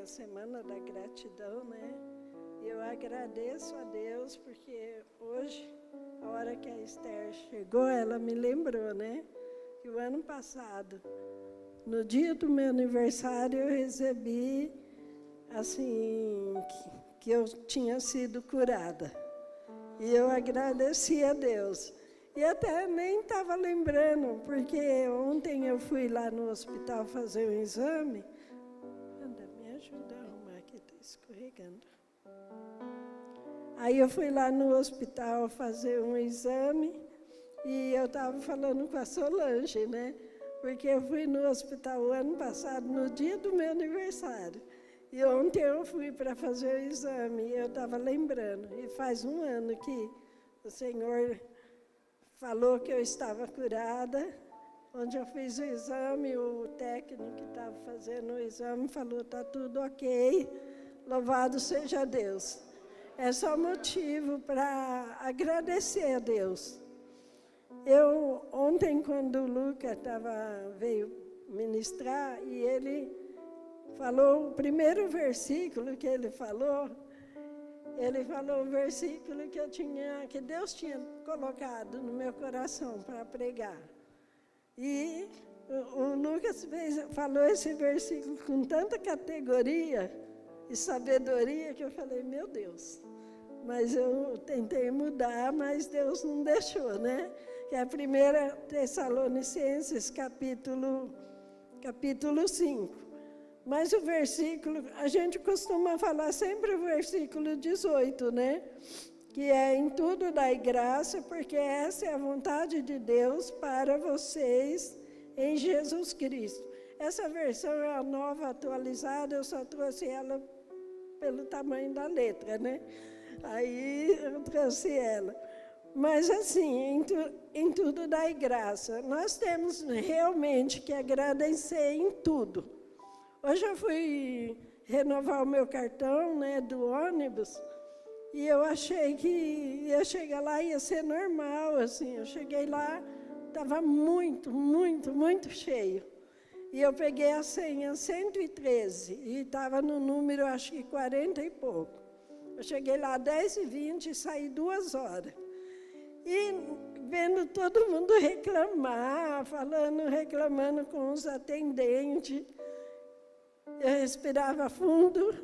a Semana da Gratidão, né? E eu agradeço a Deus porque hoje, a hora que a Esther chegou, ela me lembrou, né? Que o ano passado, no dia do meu aniversário, eu recebi, assim, que eu tinha sido curada. E eu agradeci a Deus. E até nem estava lembrando, porque ontem eu fui lá no hospital fazer um exame. Anda, me ajuda a arrumar aqui, está escorregando. Aí eu fui lá no hospital fazer um exame e eu estava falando com a Solange, né? Porque eu fui no hospital o ano passado, no dia do meu aniversário. E ontem eu fui para fazer o exame e eu estava lembrando. E faz um ano que o Senhor falou que eu estava curada. Onde eu fiz o exame, o técnico que estava fazendo o exame falou, está tudo ok, louvado seja Deus. É só motivo para agradecer a Deus. Ontem, quando o Lucas veio ministrar, e ele falou, o primeiro versículo que ele falou o versículo que Deus tinha colocado no meu coração para pregar. E o Lucas falou esse versículo com tanta categoria e sabedoria que eu falei, meu Deus. Mas eu tentei mudar, mas Deus não deixou, né? Que é a 1 Tessalonicenses, capítulo 5. Mas o versículo, a gente costuma falar sempre o versículo 18, né? Que é em tudo dai graça, porque essa é a vontade de Deus para vocês em Jesus Cristo. Essa versão é a nova atualizada, eu só trouxe ela pelo tamanho da letra, né? Aí eu trouxe ela. Mas assim, em tudo dai graça. Nós temos realmente que agradecer em tudo. Hoje eu fui renovar o meu cartão, né, do ônibus, e eu achei que ia chegar lá e ia ser normal, assim. Eu cheguei lá, estava muito, muito, muito cheio. E eu peguei a senha 113, e estava no número, acho que 40 e pouco. Eu cheguei lá às 10h20 e saí 2 horas. E vendo todo mundo reclamar, reclamando com os atendentes, eu respirava fundo,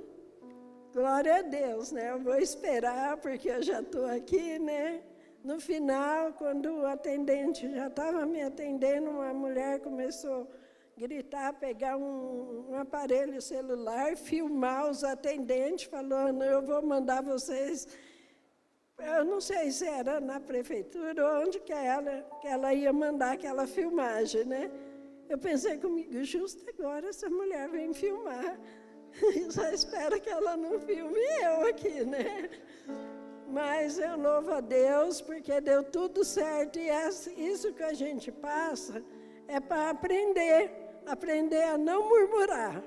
glória a Deus, né? Eu vou esperar, porque eu já estou aqui, né? No final, quando o atendente já estava me atendendo, uma mulher começou a gritar, pegar um aparelho celular, filmar os atendentes, falando, eu vou mandar vocês... Eu não sei se era na prefeitura ou onde que ela ia mandar aquela filmagem, né? Eu pensei comigo, justo agora essa mulher vem filmar. Eu só espero que ela não filme eu aqui, né? Mas eu louvo a Deus porque deu tudo certo. E isso que a gente passa é para aprender a não murmurar.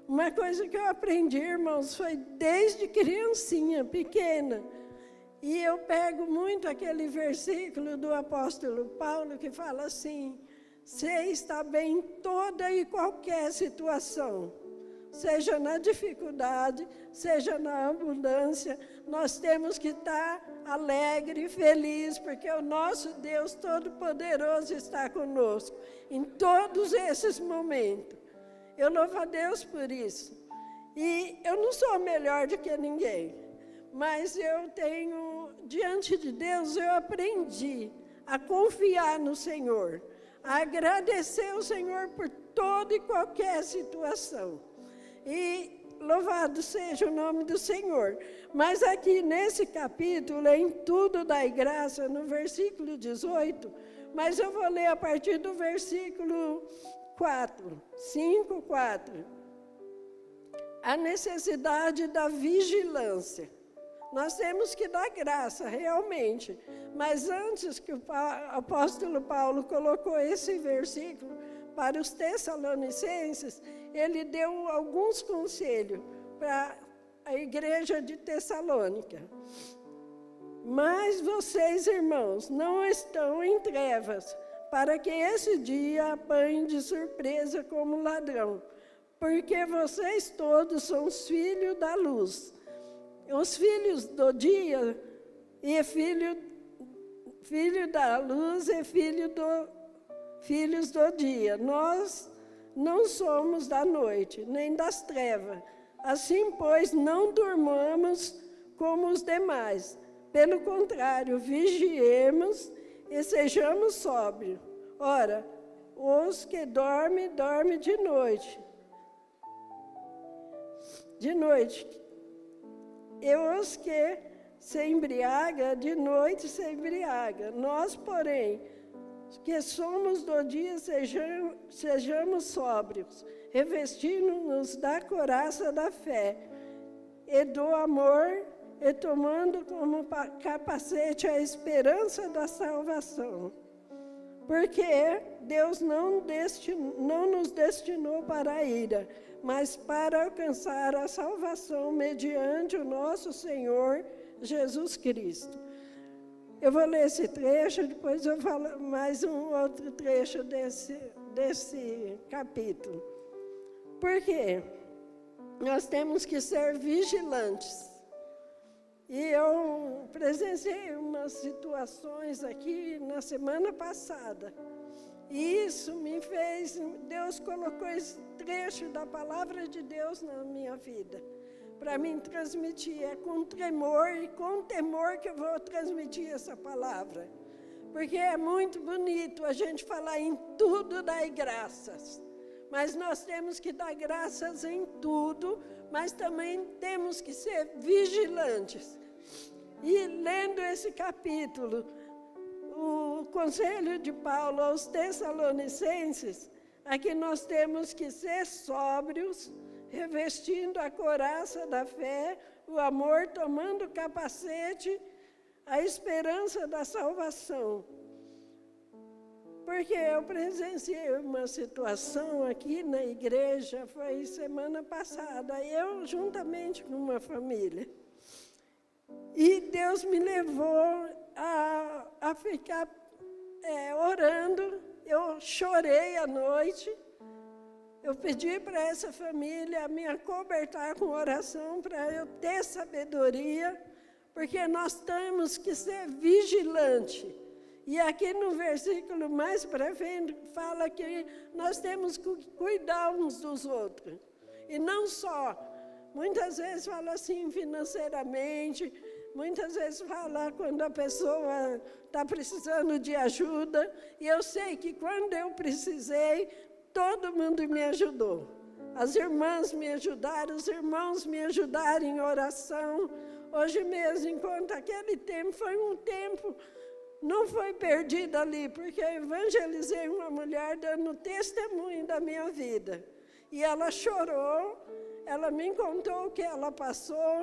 Uma coisa que eu aprendi, irmãos, foi desde criancinha, pequena. E eu pego muito aquele versículo do apóstolo Paulo que fala assim, você está bem em toda e qualquer situação, seja na dificuldade, seja na abundância, nós temos que estar alegre e feliz, porque o nosso Deus Todo-Poderoso está conosco em todos esses momentos. Eu louvo a Deus por isso. E eu não sou melhor do que ninguém, mas eu tenho, diante de Deus, eu aprendi a confiar no Senhor, a agradecer o Senhor por toda e qualquer situação. E louvado seja o nome do Senhor. Mas aqui nesse capítulo, em tudo dai graça, no versículo 18, mas eu vou ler a partir do versículo 5:4. A necessidade da vigilância. Nós temos que dar graça, realmente. Mas antes que o apóstolo Paulo colocou esse versículo para os Tessalonicenses, ele deu alguns conselhos para a igreja de Tessalônica. Mas vocês, irmãos, não estão em trevas, para que esse dia apanhe de surpresa como ladrão. porque vocês todos são os filhos da luz. Os filhos do dia e filho da luz e filhos do dia. Nós não somos da noite, nem das trevas. Assim, pois, não durmamos como os demais. Pelo contrário, vigiemos e sejamos sóbrios. Ora, os que dormem de noite. E os que se embriagam, de noite se embriagam. Nós, porém, que somos do dia, sejamos sóbrios, revestindo-nos da couraça da fé e do amor, e tomando como capacete a esperança da salvação. Porque Deus não nos destinou para a ira, mas para alcançar a salvação mediante o nosso Senhor Jesus Cristo. Eu vou ler esse trecho, depois eu falo mais um outro trecho desse capítulo. Por quê? Nós temos que ser vigilantes. E eu presenciei umas situações aqui na semana passada. E isso me fez, Deus colocou esse trecho da palavra de Deus na minha vida, para mim transmitir. É com tremor e com temor que eu vou transmitir essa palavra. Porque é muito bonito a gente falar em tudo dar graças. Mas nós temos que dar graças em tudo, mas também temos que ser vigilantes. E lendo esse capítulo, o conselho de Paulo aos Tessalonicenses, aqui nós temos que ser sóbrios, revestindo a couraça da fé, o amor, tomando o capacete, a esperança da salvação. Porque eu presenciei uma situação aqui na igreja, foi semana passada, eu juntamente com uma família. E Deus me levou a ficar orando. Eu chorei à noite. Eu pedi para essa família me acobertar com oração para eu ter sabedoria, porque nós temos que ser vigilantes. E aqui no versículo mais para frente fala que nós temos que cuidar uns dos outros. E não só, muitas vezes fala assim financeiramente, muitas vezes fala quando a pessoa está precisando de ajuda. E eu sei que quando eu precisei, todo mundo me ajudou. As irmãs me ajudaram, os irmãos me ajudaram em oração. Hoje mesmo, enquanto aquele tempo foi um tempo, não foi perdido ali, porque eu evangelizei uma mulher dando testemunho da minha vida. E ela chorou, ela me contou o que ela passou.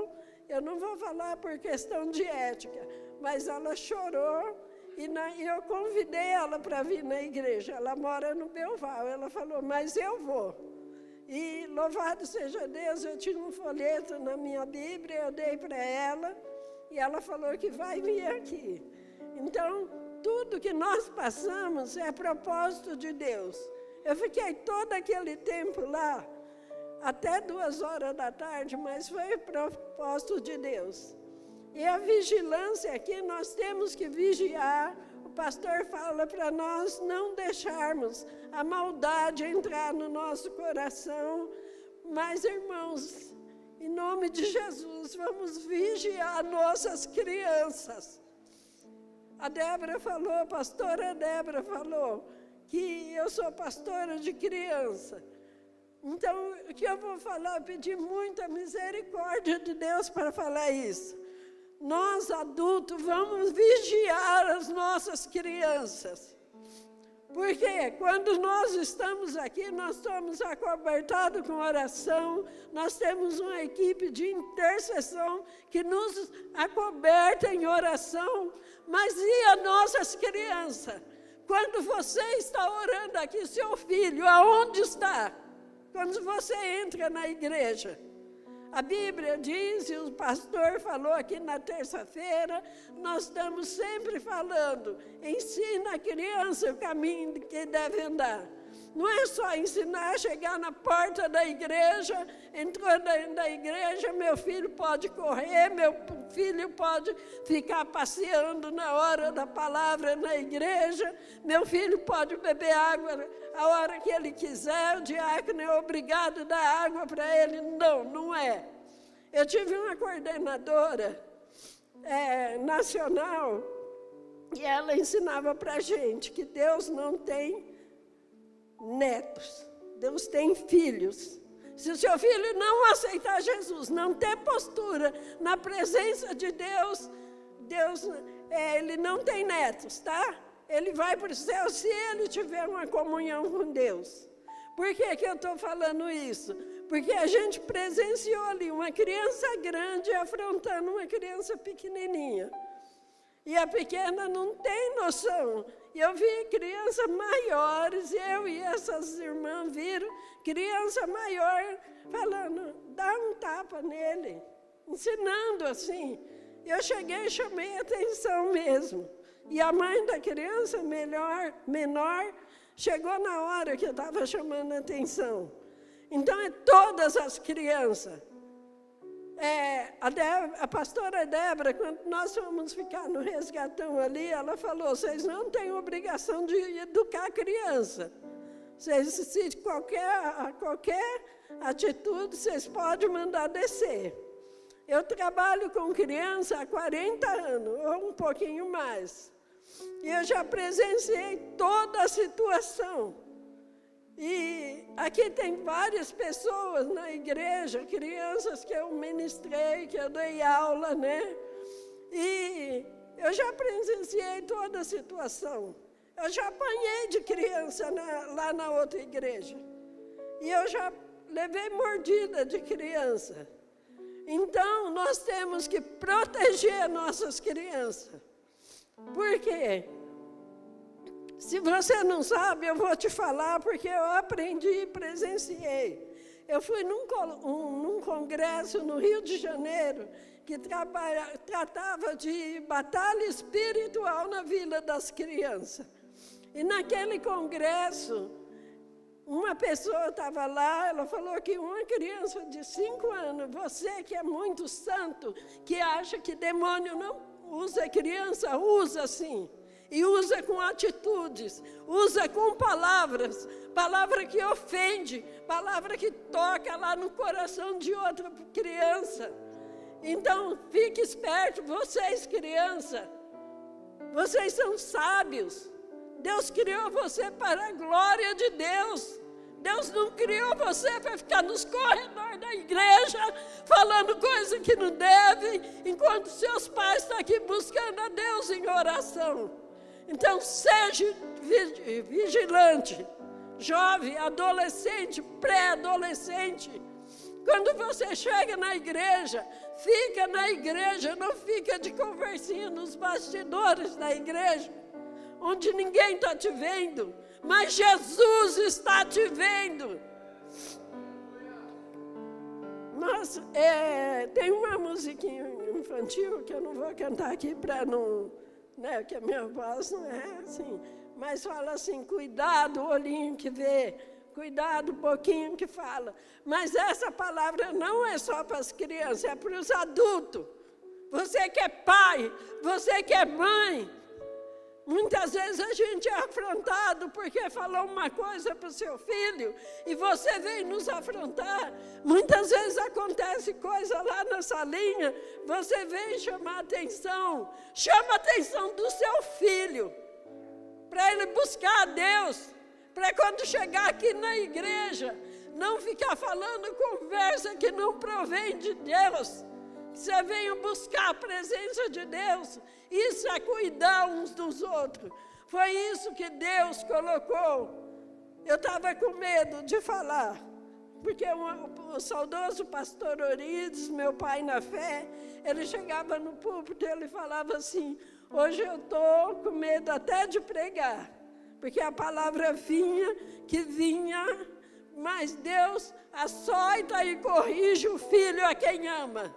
Eu não vou falar por questão de ética, mas ela chorou e eu convidei ela para vir na igreja. Ela mora no Belval. Ela falou, mas eu vou. E louvado seja Deus, eu tinha um folheto na minha Bíblia, eu dei para ela e ela falou que vai vir aqui. Então, tudo que nós passamos é propósito de Deus. Eu fiquei todo aquele tempo lá, até 2h da tarde, mas foi propósito de Deus. E a vigilância aqui, nós temos que vigiar. O pastor fala para nós não deixarmos a maldade entrar no nosso coração. Mas, irmãos, em nome de Jesus, vamos vigiar nossas crianças. A Débora falou, a pastora Débora falou, que eu sou pastora de criança. Então, o que eu vou falar, pedir muita misericórdia de Deus para falar isso. Nós, adultos, vamos vigiar as nossas crianças. Porque quando nós estamos aqui, nós estamos acobertados com oração, nós temos uma equipe de intercessão que nos acoberta em oração, mas e as nossas crianças? Quando você está orando aqui, seu filho, aonde está? Quando você entra na igreja. A Bíblia diz, e o pastor falou aqui na terça-feira, nós estamos sempre falando, ensina a criança o caminho que deve andar. Não é só ensinar a chegar na porta da igreja, entrou dentro da igreja, meu filho pode correr, meu filho pode ficar passeando na hora da palavra na igreja, meu filho pode beber água a hora que ele quiser, o diácono é obrigado a dar água para ele. Não, não é. Eu tive uma coordenadora nacional e ela ensinava para a gente que Deus não tem netos, Deus tem filhos. Se o seu filho não aceitar Jesus, não ter postura na presença de Deus, ele não tem netos, tá? Ele vai para o céu se ele tiver uma comunhão com Deus. Por que eu estou falando isso? Porque a gente presenciou ali uma criança grande afrontando uma criança pequenininha. E a pequena não tem noção. E eu vi crianças maiores, eu e essas irmãs viram criança maior falando, dá um tapa nele, ensinando assim. Eu cheguei e chamei a atenção mesmo. E a mãe da criança menor chegou na hora que eu estava chamando a atenção. Então, é todas as crianças. A pastora Débora, quando nós fomos ficar no resgatão ali, ela falou, vocês não têm obrigação de educar a criança. Vocês, se qualquer atitude, vocês podem mandar descer. Eu trabalho com criança há 40 anos, ou um pouquinho mais. E eu já presenciei toda a situação. E aqui tem várias pessoas na igreja, crianças que eu ministrei, que eu dei aula, né? E eu já presenciei toda a situação. Eu já apanhei de criança lá na outra igreja. E eu já levei mordida de criança. Então, nós temos que proteger nossas crianças. Por quê? Se você não sabe, eu vou te falar, porque eu aprendi e presenciei. Eu fui num congresso no Rio de Janeiro, que tratava de batalha espiritual na vida das crianças. E naquele congresso, uma pessoa estava lá, ela falou que uma criança de 5 anos, você que é muito santo, que acha que demônio não usa criança, usa sim. E usa com atitudes, usa com palavras, palavra que ofende, palavra que toca lá no coração de outra criança. Então, fique esperto, vocês crianças, vocês são sábios. Deus criou você para a glória de Deus. Deus não criou você para ficar nos corredores da igreja, falando coisa que não deve, enquanto seus pais estão aqui buscando a Deus em oração. Então, seja vigilante, jovem, adolescente, pré-adolescente. Quando você chega na igreja, fica na igreja, não fica de conversinha nos bastidores da igreja, onde ninguém está te vendo, mas Jesus está te vendo. Mas tem uma musiquinha infantil que eu não vou cantar aqui para não... Né, que a minha voz não é assim, mas fala assim, cuidado o olhinho que vê, cuidado o pouquinho que fala. Mas essa palavra não é só para as crianças, é para os adultos. Você que é pai, você que é mãe, muitas vezes a gente é afrontado porque falou uma coisa para o seu filho e você vem nos afrontar. Muitas vezes acontece coisa lá na salinha, você vem chamar atenção. Chama a atenção do seu filho, para ele buscar a Deus, para quando chegar aqui na igreja, não ficar falando conversa que não provém de Deus. Você venha buscar a presença de Deus. Isso é cuidar uns dos outros. Foi isso que Deus colocou. Eu estava com medo de falar, porque o saudoso pastor Orides, meu pai na fé, ele chegava no púlpito e ele falava assim, hoje eu estou com medo até de pregar, porque a palavra vinha, mas Deus açoita e corrige o filho a quem ama.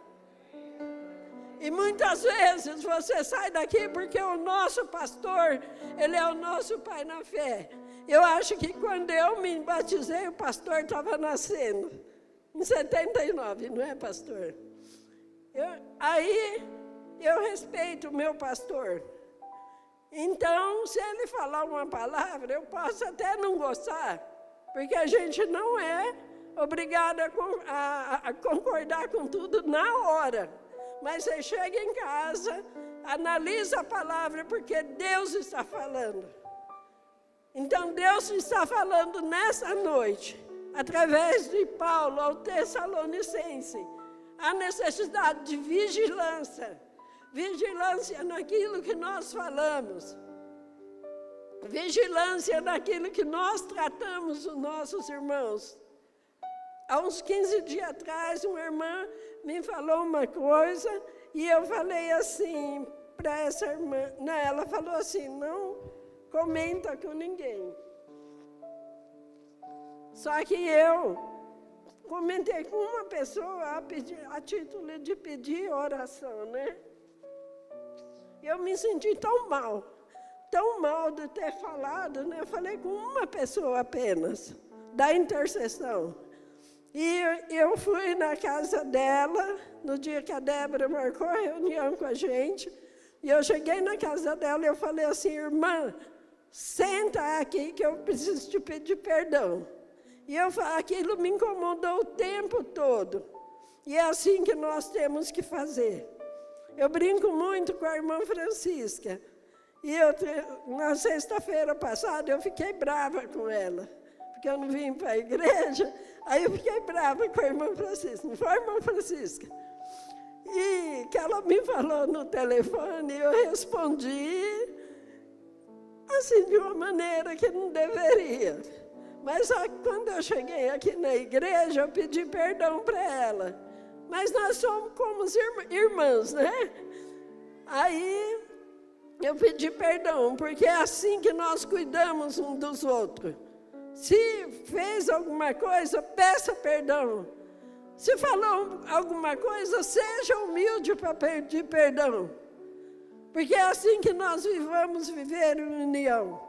E muitas vezes você sai daqui porque o nosso pastor, ele é o nosso pai na fé. Eu acho que quando eu me batizei, o pastor estava nascendo. Em 79, não é, pastor? Aí eu respeito o meu pastor. Então, se ele falar uma palavra, eu posso até não gostar, porque a gente não é obrigada a concordar com tudo na hora. Mas você chega em casa, analisa a palavra, porque Deus está falando. Então, Deus está falando nessa noite, através de Paulo ao Tessalonicense, a necessidade de vigilância. Vigilância naquilo que nós falamos. Vigilância naquilo que nós tratamos os nossos irmãos. Há uns 15 dias atrás, uma irmã me falou uma coisa e eu falei assim para essa irmã. Não, ela falou assim, não comenta com ninguém. Só que eu comentei com uma pessoa a título de pedir oração, né? Eu me senti tão mal de ter falado, né? Eu falei com uma pessoa apenas, da intercessão. E eu fui na casa dela, no dia que a Débora marcou a reunião com a gente, e eu cheguei na casa dela e eu falei assim, irmã, senta aqui que eu preciso te pedir perdão. E aquilo me incomodou o tempo todo. E é assim que nós temos que fazer. Eu brinco muito com a irmã Francisca. E na sexta-feira passada eu fiquei brava com ela, porque eu não vim para a igreja. Aí eu fiquei brava com a irmã Francisca. Não foi, irmã Francisca? E que ela me falou no telefone, eu respondi assim de uma maneira que não deveria. Mas quando eu cheguei aqui na igreja, eu pedi perdão para ela. Mas nós somos como irmãs, né? Aí eu pedi perdão, porque é assim que nós cuidamos um dos outros. Se fez alguma coisa, peça perdão. Se falou alguma coisa, seja humilde para pedir perdão. Porque é assim que nós vamos viver em união.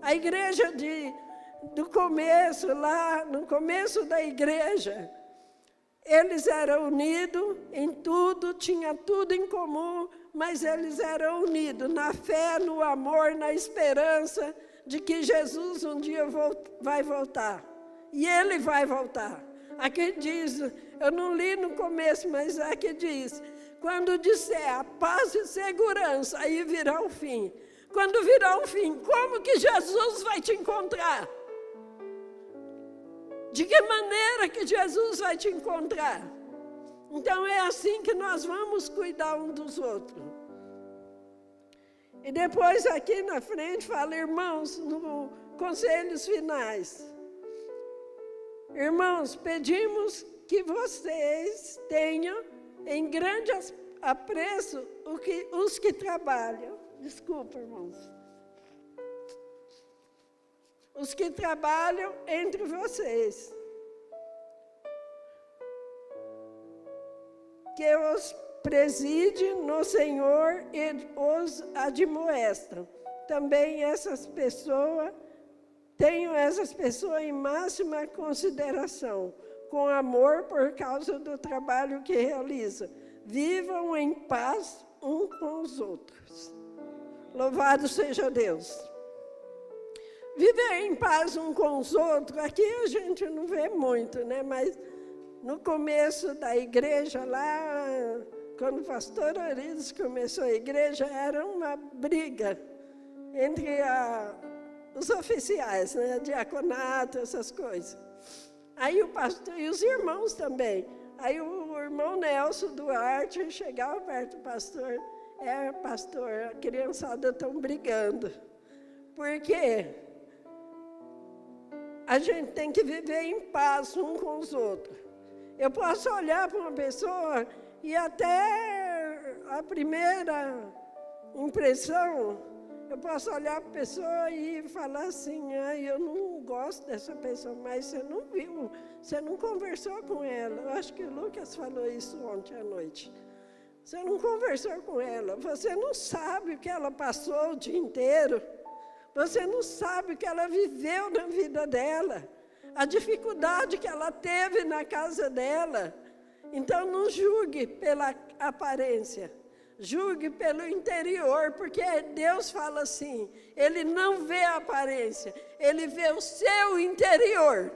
A igreja do começo, lá no começo da igreja, eles eram unidos em tudo, tinha tudo em comum, mas eles eram unidos na fé, no amor, na esperança de que Jesus um dia vai voltar. E Ele vai voltar. Aqui diz, eu não li no começo, mas aqui diz, quando disser a paz e segurança, aí virá o fim. Quando virá o fim, como que Jesus vai te encontrar? De que maneira que Jesus vai te encontrar? Então é assim que nós vamos cuidar um dos outros. E depois aqui na frente fala, irmãos, no conselhos finais. Irmãos, pedimos que vocês tenham em grande apreço os que trabalham. Desculpa, irmãos. Os que trabalham entre vocês. Que os preside no Senhor e os admoestam. Também tenham essas pessoas em máxima consideração, com amor por causa do trabalho que realizam. Vivam em paz uns com os outros. Louvado seja Deus. Viver em paz um com os outros, aqui a gente não vê muito, né? Mas no começo da igreja lá, quando o pastor Orides começou a igreja, era uma briga entre os oficiais, né? Diaconato, essas coisas. Aí o pastor e os irmãos também. Aí o irmão Nelson Duarte chegava perto do pastor, pastor, a criançada estão brigando. Por quê? A gente tem que viver em paz um com os outros. Eu posso olhar para uma pessoa e até a primeira impressão, eu posso olhar para a pessoa e falar assim, eu não gosto dessa pessoa, mas você não viu, você não conversou com ela. Eu acho que o Lucas falou isso ontem à noite. Você não conversou com ela, você não sabe o que ela passou o dia inteiro. Você não sabe o que ela viveu na vida dela, a dificuldade que ela teve na casa dela. Então, não julgue pela aparência, julgue pelo interior, porque Deus fala assim, Ele não vê a aparência, Ele vê o seu interior.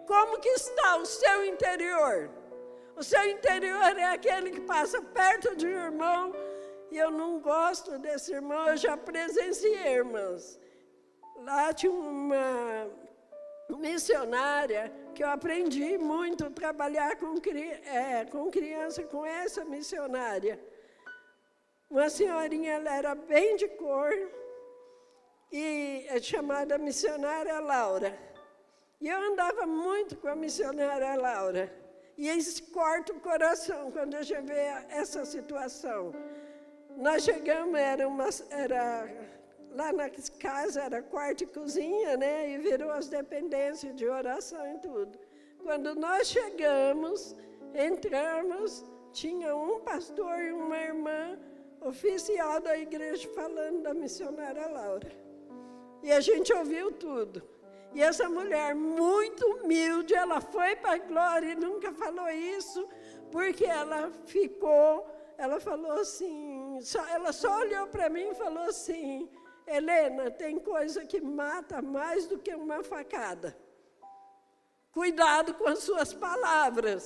Como que está o seu interior? O seu interior é aquele que passa perto de um irmão, e eu não gosto desse irmão, eu já presenciei, irmãs. Lá tinha uma missionária que eu aprendi muito a trabalhar com criança, com essa missionária. Uma senhorinha, ela era bem de cor, e é chamada missionária Laura. E eu andava muito com a missionária Laura. E isso corta o coração quando a gente vê essa situação. Nós chegamos, lá na casa era quarto e cozinha, né? E virou as dependências de oração e tudo. Quando nós chegamos, entramos, tinha um pastor e uma irmã oficial da igreja falando da missionária Laura. E a gente ouviu tudo. E essa mulher muito humilde, ela foi para a glória e nunca falou isso, porque ela falou assim, ela só olhou para mim e falou assim, Helena, tem coisa que mata mais do que uma facada. Cuidado com as suas palavras.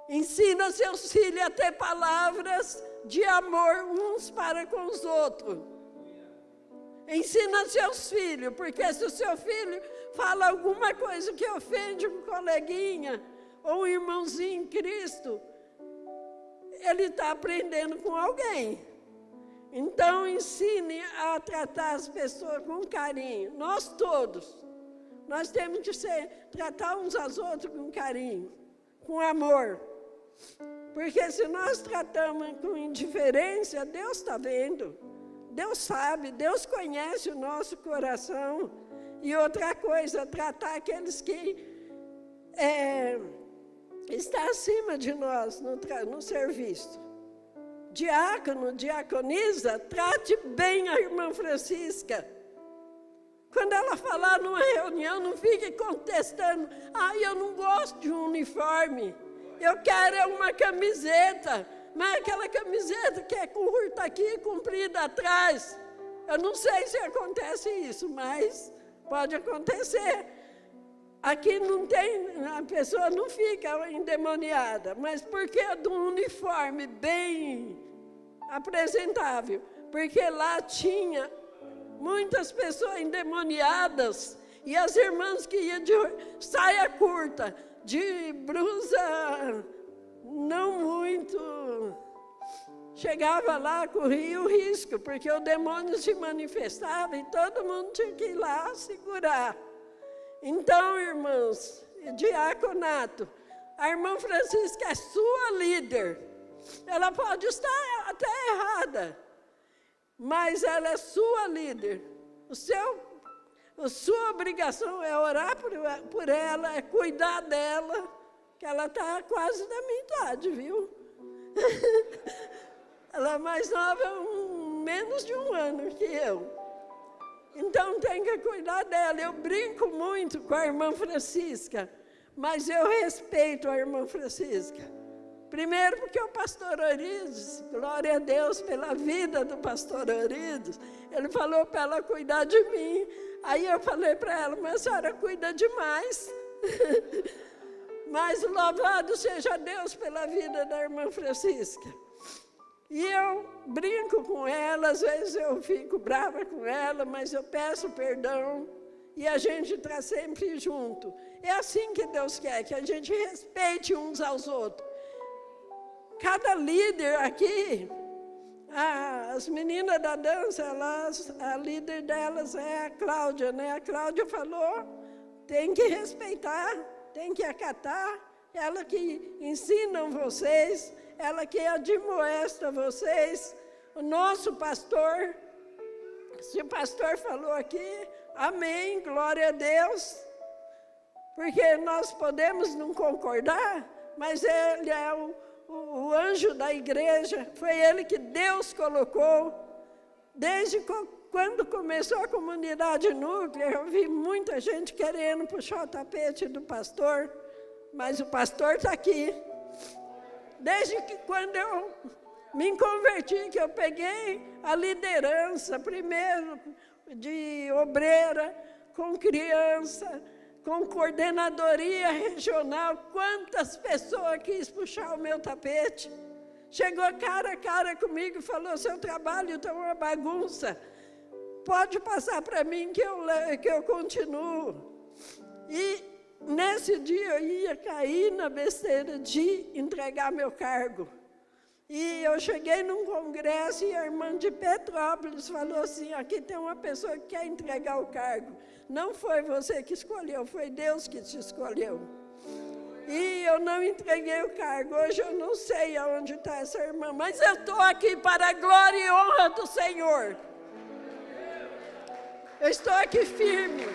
Ensina seus filhos a ter palavras de amor uns para com os outros. Ensina seus filhos, porque se o seu filho fala alguma coisa que ofende um coleguinha ou um irmãozinho em Cristo, ele está aprendendo com alguém. Então, ensine a tratar as pessoas com carinho. Nós todos, nós temos que tratar uns aos outros com carinho, com amor. Porque se nós tratamos com indiferença, Deus está vendo. Deus sabe, Deus conhece o nosso coração. E outra coisa, tratar aqueles que estão acima de nós no serviço. Diácono, diaconisa, trate bem a irmã Francisca. Quando ela falar numa reunião, não fique contestando. Eu não gosto de um uniforme. Eu quero uma camiseta. Mas aquela camiseta que é curta aqui, comprida atrás. Eu não sei se acontece isso, mas pode acontecer. Aqui não tem, a pessoa não fica endemoniada, mas porque é de um uniforme bem apresentável. Porque lá tinha muitas pessoas endemoniadas e as irmãs que iam de saia curta, de blusa não muito, chegava lá, corria o risco, porque o demônio se manifestava e todo mundo tinha que ir lá segurar. Então, irmãos, diaconato, a irmã Francisca é sua líder. Ela pode estar até errada, mas ela é sua líder. A sua obrigação é orar por ela, é cuidar dela, que ela está quase da minha idade, viu? Ela é mais nova, menos de um ano que eu. Então, tem que cuidar dela. Eu brinco muito com a irmã Francisca, mas eu respeito a irmã Francisca. Primeiro, porque o pastor Orides, glória a Deus pela vida do pastor Orides, ele falou para ela cuidar de mim. Aí eu falei para ela, mas a senhora cuida demais. Mas louvado seja Deus pela vida da irmã Francisca. E eu brinco com ela, às vezes eu fico brava com ela, mas eu peço perdão e a gente está sempre junto. É assim que Deus quer, que a gente respeite uns aos outros. Cada líder aqui, as meninas da dança, a líder delas é a Cláudia, né? A Cláudia falou, tem que respeitar, tem que acatar, ela que ensina vocês, ela que admoesta vocês. O nosso pastor, se o pastor falou aqui, amém, glória a Deus, porque nós podemos não concordar, mas ele é o anjo da igreja, foi ele que Deus colocou, desde quando começou a comunidade núclea, eu vi muita gente querendo puxar o tapete do pastor, mas o pastor está aqui. Desde que quando eu me converti, que eu peguei a liderança, primeiro de obreira, com criança, com coordenadoria regional, quantas pessoas quis puxar o meu tapete. Chegou cara a cara comigo e falou, seu trabalho está uma bagunça, pode passar para mim que eu continuo. E nesse dia eu ia cair na besteira de entregar meu cargo. E eu cheguei num congresso e a irmã de Petrópolis falou assim, aqui tem uma pessoa que quer entregar o cargo. Não foi você que escolheu, foi Deus que te escolheu. E eu não entreguei o cargo. Hoje eu não sei aonde está essa irmã, mas eu estou aqui para a glória e honra do Senhor. Eu estou aqui firme.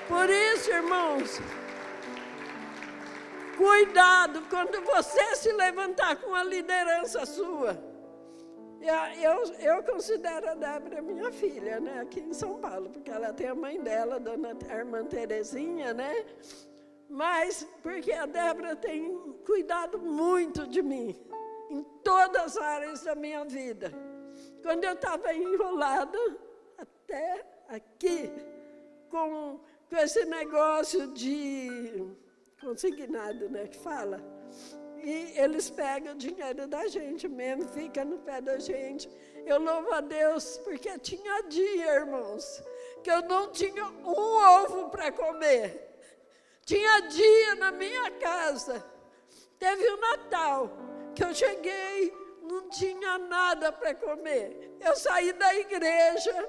Por isso, irmãos, cuidado quando você se levantar com a liderança sua. Eu considero a Débora minha filha, né, aqui em São Paulo, porque ela tem a mãe dela, a irmã Terezinha, né? Mas porque a Débora tem cuidado muito de mim, em todas as áreas da minha vida. Quando eu estava enrolada, até aqui, com esse negócio de consignado, né, que fala. E eles pegam o dinheiro da gente mesmo, fica no pé da gente. Eu louvo a Deus, porque tinha dia, irmãos, que eu não tinha um ovo para comer. Tinha dia na minha casa, teve o Natal, que eu cheguei, não tinha nada para comer. Eu saí da igreja,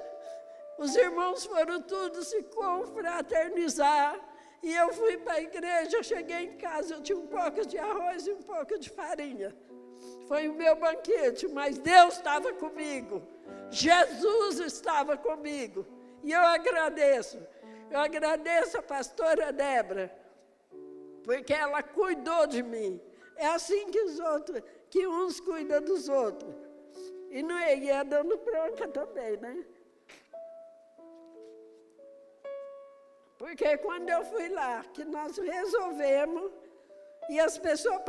os irmãos foram todos se confraternizar, e eu fui para a igreja, eu cheguei em casa, eu tinha um pouco de arroz e um pouco de farinha. Foi o meu banquete, mas Deus estava comigo. Jesus estava comigo. E eu agradeço. Eu agradeço a pastora Débora, porque ela cuidou de mim. É assim que uns cuidam dos outros. E não é dando bronca também, né? Porque quando eu fui lá, que nós resolvemos, e as pessoas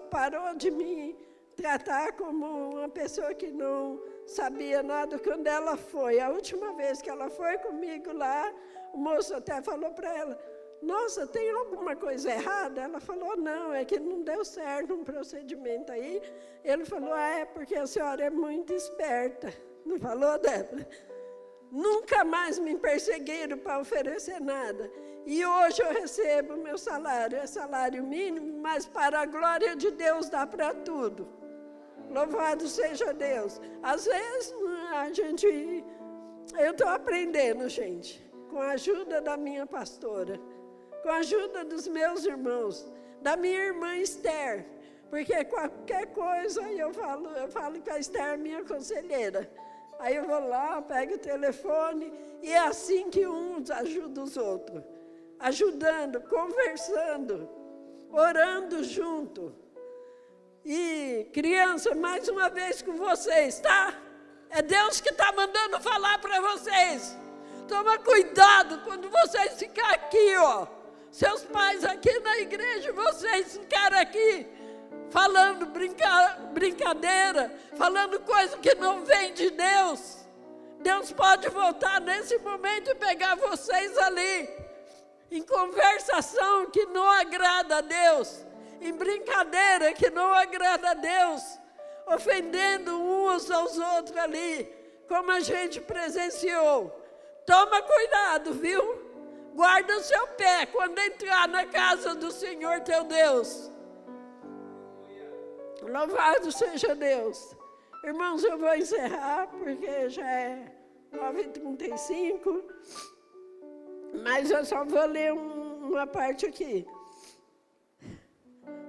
parou de me tratar como uma pessoa que não sabia nada. Quando ela foi, a última vez que ela foi comigo lá, o moço até falou para ela, nossa, tem alguma coisa errada? Ela falou, não, é que não deu certo um procedimento aí. Ele falou, é porque a senhora é muito esperta. Não falou, Débora? Nunca mais me perseguiram para oferecer nada. E hoje eu recebo meu salário, é salário mínimo, mas para a glória de Deus dá para tudo. Louvado seja Deus. Às vezes eu estou aprendendo, gente, com a ajuda da minha pastora, com a ajuda dos meus irmãos, da minha irmã Esther, porque qualquer coisa eu falo que a Esther é minha conselheira. Aí eu vou lá, pego o telefone, e é assim que uns ajudam os outros. Ajudando, conversando, orando junto. E, criança, mais uma vez com vocês, tá? É Deus que está mandando falar para vocês. Toma cuidado quando vocês ficarem aqui, ó. Seus pais aqui na igreja, vocês ficarem aqui. Falando brincadeira, falando coisa que não vem de Deus. Deus pode voltar nesse momento e pegar vocês ali, em conversação que não agrada a Deus, em brincadeira que não agrada a Deus, ofendendo uns aos outros ali, como a gente presenciou. Toma cuidado, viu? Guarda o seu pé quando entrar na casa do Senhor teu Deus. Louvado seja Deus. Irmãos, eu vou encerrar, porque já é 9h35, mas eu só vou ler uma parte aqui.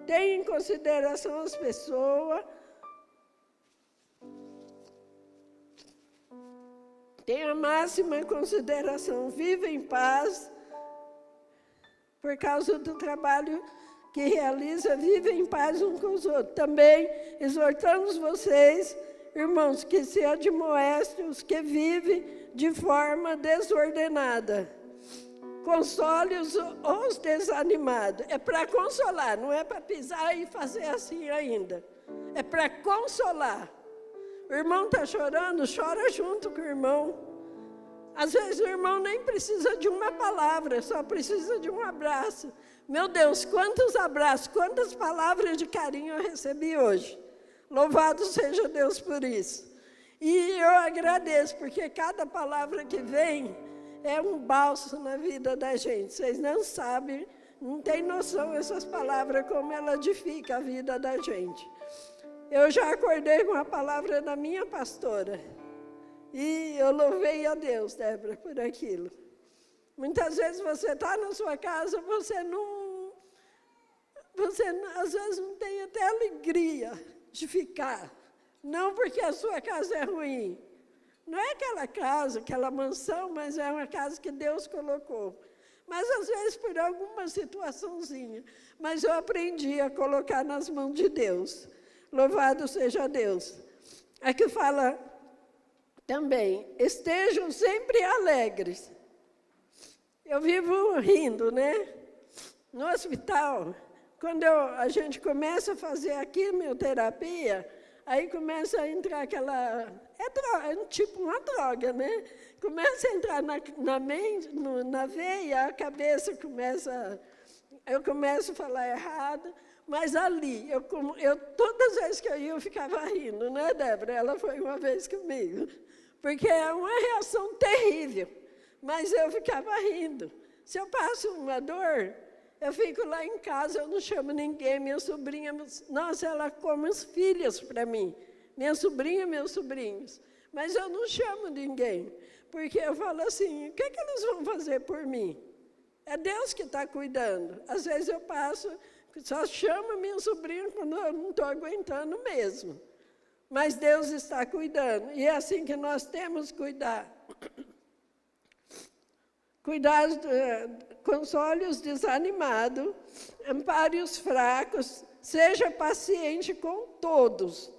Tenha em consideração as pessoas, tenha a máxima consideração, viva em paz, por causa do trabalho que realiza, vive em paz uns com os outros. Também exortamos vocês irmãos, que se admoestem os que vivem de forma desordenada. Console os desanimados. É para consolar, não é para pisar e fazer assim ainda. É para consolar. O irmão está chorando, chora junto com o irmão. Às vezes o irmão nem precisa de uma palavra, só precisa de um abraço. Meu Deus, quantos abraços, quantas palavras de carinho eu recebi hoje. Louvado seja Deus por isso. E eu agradeço, porque cada palavra que vem é um bálsamo na vida da gente. Vocês não sabem, não têm noção essas palavras, como ela edifica a vida da gente. Eu já acordei com a palavra da minha pastora. E eu louvei a Deus, Débora, por aquilo. Muitas vezes você está na sua casa, você às vezes não tem até alegria de ficar. Não porque a sua casa é ruim. Não é aquela casa, aquela mansão, mas é uma casa que Deus colocou. Mas às vezes por alguma situaçãozinha. Mas eu aprendi a colocar nas mãos de Deus. Louvado seja Deus. Aqui fala também, estejam sempre alegres. Eu vivo rindo, né? No hospital, quando a gente começa a fazer a quimioterapia, aí começa a entrar aquela... É tipo uma droga, né? Começa a entrar na veia, a cabeça começa... Eu começo a falar errado, mas ali, todas as vezes que eu ia, eu ficava rindo, né, Débora? Ela foi uma vez comigo. Porque é uma reação terrível, mas eu ficava rindo. Se eu passo uma dor, eu fico lá em casa, eu não chamo ninguém, minha sobrinha, nossa, ela come os filhos para mim, minha sobrinha, meus sobrinhos, mas eu não chamo ninguém, porque eu falo assim, o que eles vão fazer por mim? É Deus que está cuidando. Às vezes eu passo, só chamo minha sobrinha quando eu não estou aguentando mesmo. Mas Deus está cuidando, e é assim que nós temos que cuidar. Cuidar, console os desanimados, ampare os fracos, seja paciente com todos.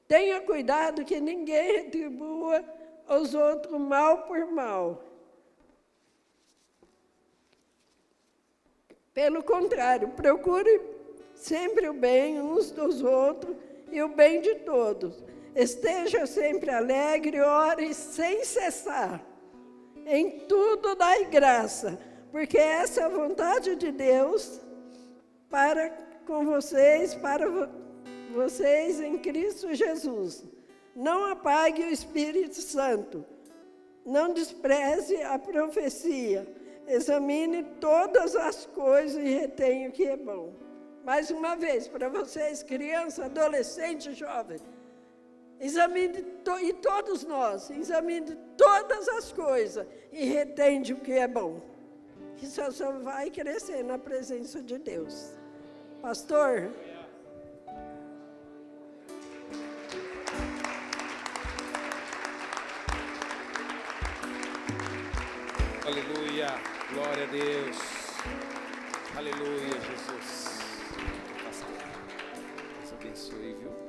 Tenha cuidado que ninguém retribua aos outros mal por mal. Pelo contrário, procure sempre o bem uns dos outros, e o bem de todos. Esteja sempre alegre, ore sem cessar. Em tudo dai graça, porque essa é a vontade de Deus para vocês em Cristo Jesus. Não apague o Espírito Santo. Não despreze a profecia. Examine todas as coisas e retenha o que é bom. Mais uma vez, para vocês, criança, adolescente, jovem, examine, e todos nós, examine todas as coisas e retende o que é bom. Que só vai crescer na presença de Deus. Pastor? Aleluia, glória a Deus. Aleluia, Jesus. Deus abençoe, viu?